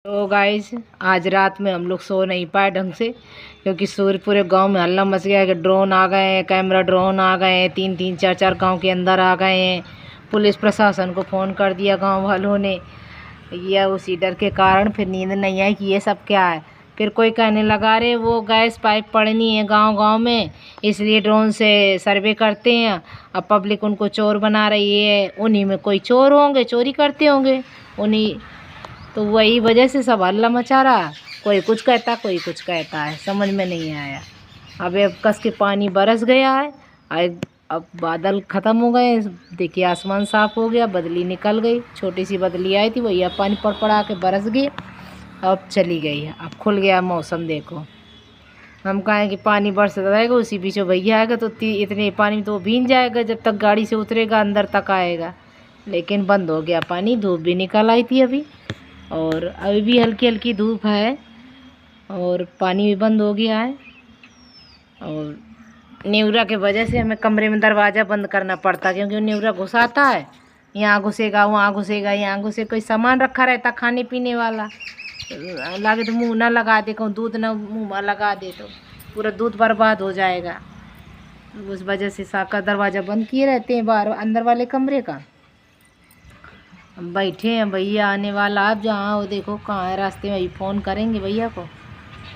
तो गाइस आज रात में हम लोग सो नहीं पाए ढंग से, क्योंकि सूर्य पूरे गांव में हल्ला मच गया कि ड्रोन आ गए हैं, कैमरा ड्रोन आ गए हैं, 3-3 4-4 गांव के अंदर आ गए हैं। पुलिस प्रशासन को फ़ोन कर दिया गांव वालों ने। यह उसी डर के कारण फिर नींद नहीं आई कि ये सब क्या है। फिर कोई कहने लगा रे वो गैस पाइप पड़नी है गांव-गांव में, इसलिए ड्रोन से सर्वे करते हैं। अब पब्लिक उनको चोर बना रही है, उन्हीं में कोई चोर होंगे, चोरी करते होंगे उन्हीं। तो वही वजह से सब हल्ला मचा रहा, कोई कुछ कहता कोई कुछ कहता है, समझ में नहीं आया। अब कस के पानी बरस गया है, अब बादल ख़त्म हो गए, देखिए आसमान साफ़ हो गया, बदली निकल गई, छोटी सी बदली आई थी वही अब पानी पड़ के बरस गई, अब चली गई, अब खुल गया मौसम। देखो हम कहें कि पानी बरसता रहेगा, उसी बीच भैया आएगा तो इतने पानी में तो वो भीग जाएगा जब तक गाड़ी से उतरेगा अंदर तक आएगा। लेकिन बंद हो गया पानी, धूप भी निकल आई थी अभी, और अभी भी हल्की हल्की धूप है, और पानी भी बंद हो गया है। और न्यूरा के वजह से हमें कमरे में दरवाज़ा बंद करना पड़ता, क्योंकि न्यूरा घुसाता है, यहाँ घुसेगा वहाँ घुसेगा, यहाँ घुसे, कोई सामान रखा रहता खाने पीने वाला, लागे तो मुँह ना लगा दे, कहूँ दूध ना मुँह में लगा दे तो पूरा दूध बर्बाद हो जाएगा। उस वजह से साका दरवाज़ा बंद किए रहते हैं बाहर अंदर वाले कमरे का। हम बैठे हैं, भैया आने वाला, आप जहाँ हो देखो कहाँ है, रास्ते में फ़ोन करेंगे भैया को,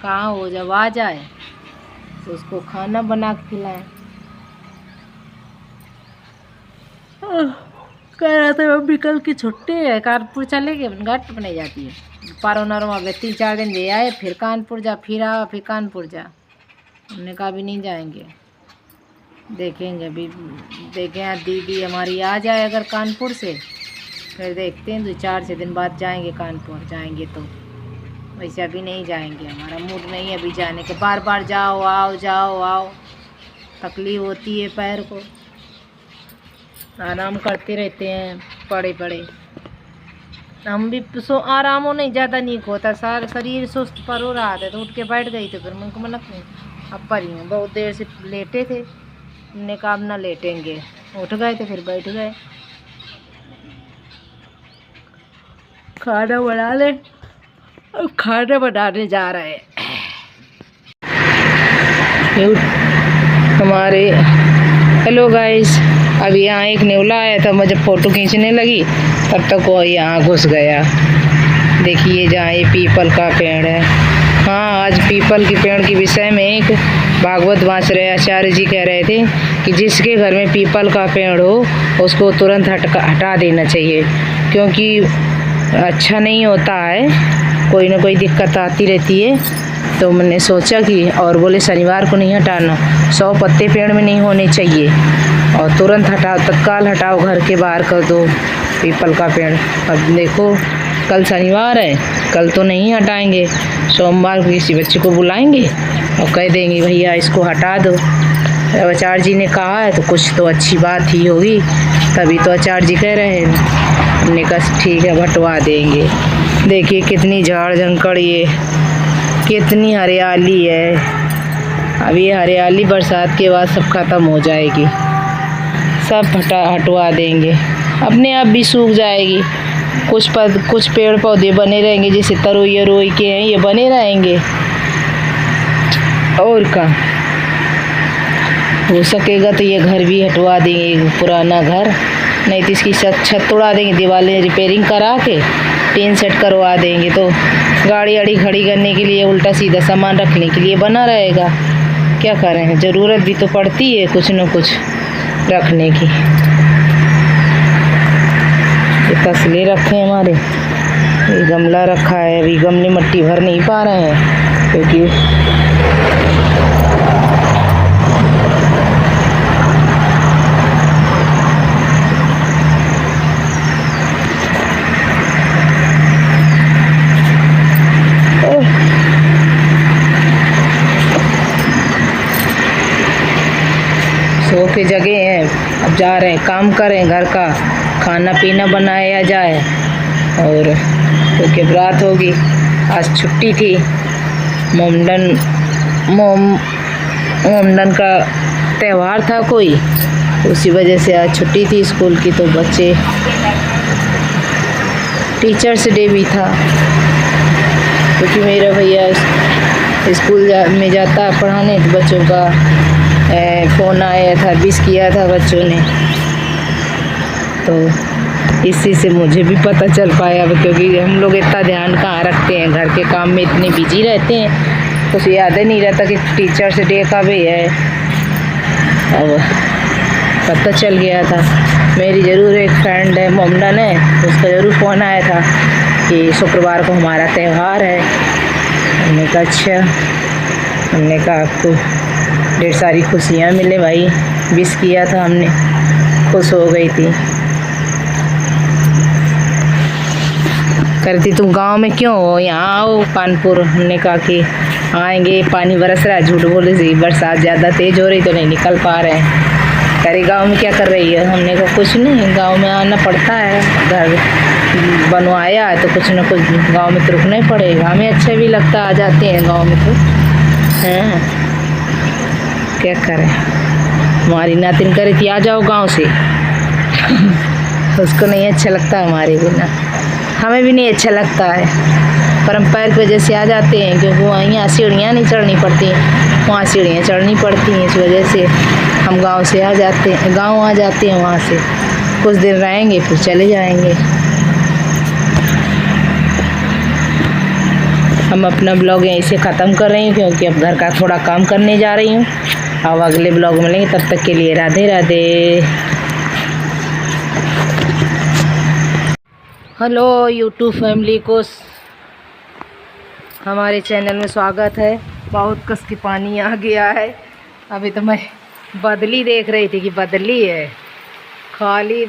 कहाँ हो, जब आ जाए तो उसको खाना बना के खिलाएं। कह रहा था मम्मी कल की छुट्टी है, कानपुर चले गए, घाट बनाई जाती है पारो नरमा में 3-4 दिन ले आए, फिर कानपुर जा, फिर आ, फिर कानपुर जा। हमने कहा भी नहीं जाएंगे, देखेंगे अभी, देखें दीदी हमारी आ जाए अगर कानपुर से, फिर देखते हैं 2-4 दिन बाद जाएंगे कानपुर, जाएंगे तो, वैसे अभी नहीं जाएंगे, हमारा मूड नहीं है अभी जाने के। बार बार जाओ आओ जाओ आओ, तकलीफ़ होती है, पैर को आराम करते रहते हैं पड़े पड़े। हम भी आराम हो नहीं, ज़्यादा नहीं होता, सारा शरीर सुस्त पर हो रहा था तो उठ के बैठ गई, तो फिर उनको मना नहीं, अब पर ही बहुत देर से लेटे थे, हमने कहा अब ना लेटेंगे, उठ गए तो फिर बैठ गए। खाना बना ले, अब खाना बनाने जा रहे हैं हमारे। हेलो गाइस, अभी यहाँ एक नेवला आया था, मैं जब फ़ोटो खींचने लगी तब तक वो यहाँ घुस गया। देखिए जहाँ ये पीपल का पेड़ है, हाँ आज पीपल के पेड़ के विषय में एक भागवत वाच रहे आचार्य जी कह रहे थे कि जिसके घर में पीपल का पेड़ हो उसको तुरंत हटा देना चाहिए, क्योंकि अच्छा नहीं होता है, कोई ना कोई दिक्कत आती रहती है। तो मैंने सोचा कि, और बोले शनिवार को नहीं हटाना, 100 पत्ते पेड़ में नहीं होने चाहिए, और तुरंत हटाओ, तत्काल हटाओ, घर के बाहर कर दो पीपल का पेड़। अब देखो कल शनिवार है, कल तो नहीं हटाएंगे, सोमवार को किसी बच्चे को बुलाएंगे और कह देंगे भैया इसको हटा दो। अब आचार्य जी ने कहा है तो कुछ तो अच्छी बात ही होगी, तभी तो आचार्य जी कह रहे हैं। हमने कहा ठीक है हटवा देंगे। देखिए कितनी झाड़ झंकड़, ये कितनी हरियाली है। अब ये हरियाली बरसात के बाद सब ख़त्म हो जाएगी, सब हटवा देंगे, अपने आप भी सूख जाएगी। कुछ पेड़ पौधे बने रहेंगे, जैसे तरोई अरोई के हैं ये बने रहेंगे, और का हो सकेगा तो ये घर भी हटवा देंगे, पुराना घर, नहीं तो इसकी छत उड़ा देंगे, दीवारें रिपेयरिंग करा के टीन सेट करवा देंगे, तो गाड़ी आड़ी खड़ी करने के लिए, उल्टा सीधा सामान रखने के लिए बना रहेगा। क्या करें, ज़रूरत भी तो पड़ती है कुछ न कुछ रखने की। ये तसले रखे हमारे, ये गमला रखा है, अभी गमले मट्टी भर नहीं पा रहे हैं क्योंकि सो के जगह हैं। अब जा रहे हैं, काम करें, घर का खाना पीना बनाया जाए, और क्योंकि रात होगी, आज छुट्टी थी, मोमडन का त्यौहार था कोई, उसी वजह से आज छुट्टी थी स्कूल की, तो बच्चे टीचर्स डे भी था। क्योंकि मेरा भैया स्कूल में जाता है पढ़ाने, तो बच्चों का फ़ोन आया था, विश किया था बच्चों ने, तो इसी से मुझे भी पता चल पाया। क्योंकि हम लोग इतना ध्यान कहाँ रखते हैं, घर के काम में इतने बिजी रहते हैं, कुछ याद ही नहीं रहता कि टीचर्स डे का भी है। अब पता चल गया था। मेरी ज़रूर एक फ्रेंड है मोमडन है, उसका ज़रूर फ़ोन आया था कि शुक्रवार को हमारा त्यौहार है। हमने कहा अच्छा, हमने कहा आपको ढेर सारी खुशियाँ मिले भाई, विश किया था हमने, खुश हो गई थी। करती तुम गांव में क्यों हो, यहाँ आओ कानपुर। हमने कहा कि आएंगे, पानी बरस रहा है, झूठ बोले सी, बरसात ज़्यादा तेज़ हो रही तो नहीं निकल पा रहे हैं। कह गांव में क्या कर रही है। हमने कहा कुछ नहीं, गांव में आना पड़ता है, घर बनवाया है तो कुछ न कुछ गांव में तो रुकना ही पड़ेगा। हमें अच्छा भी लगता, आ जाते हैं गांव में तो हैं, क्या करें। हमारी नातिन करी थी आ जाओ गांव से उसको नहीं अच्छा लगता हमारे बिना, हमें भी नहीं अच्छा लगता है, पर हम पैर की वजह से आ जाते हैं, क्योंकि वहाँ यहाँ सीढ़ियाँ नहीं चढ़नी पड़ती, वहाँ सीढ़ियाँ चढ़नी पड़ती हैं। इस वजह से हम गांव से आ जाते हैं, गांव आ जाते हैं, वहाँ से कुछ दिन रहेंगे फिर चले जाएंगे। हम अपना ब्लॉग यहीं से ख़त्म कर रही हूँ, क्योंकि अब घर का थोड़ा काम करने जा रही हूँ। अब अगले ब्लॉग मिलेंगे, तब तक के लिए Radhe Radhe. Hello YouTube family को हमारे चैनल में स्वागत है। बहुत कस के पानी आ गया है। अभी तो मैं बदली देख रही थी कि बदली है, खाली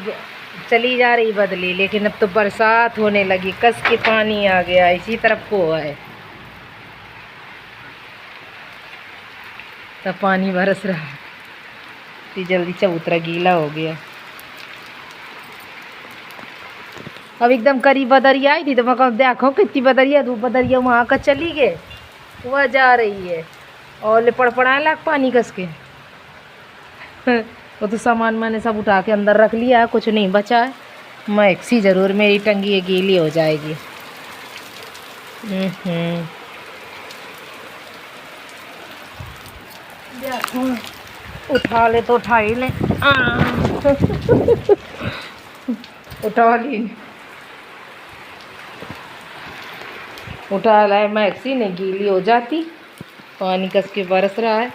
चली जा रही बदली, लेकिन अब तो बरसात होने लगी, कस के पानी आ गया, इसी तरफ को है, तब पानी बरस रहा है, तो जल्दी चबूतरा गीला हो गया। अब एकदम करीब बदरिया आई थी तो मैं कहूँ देखो कितनी बदरिया, धूप बदरिया वहाँ का चली गए, वह जा रही है और पड़पड़ाने लग पानी कस के वो तो सामान मैंने सब उठा के अंदर रख लिया है, कुछ नहीं बचा है। मैक्सी ज़रूर मेरी टंगी गीली हो जाएगी। उठा ले तो उठा ही ले उठा ली, उठा लाए, मैक्सी नहीं गीली हो जाती, पानी कस के बरस रहा है।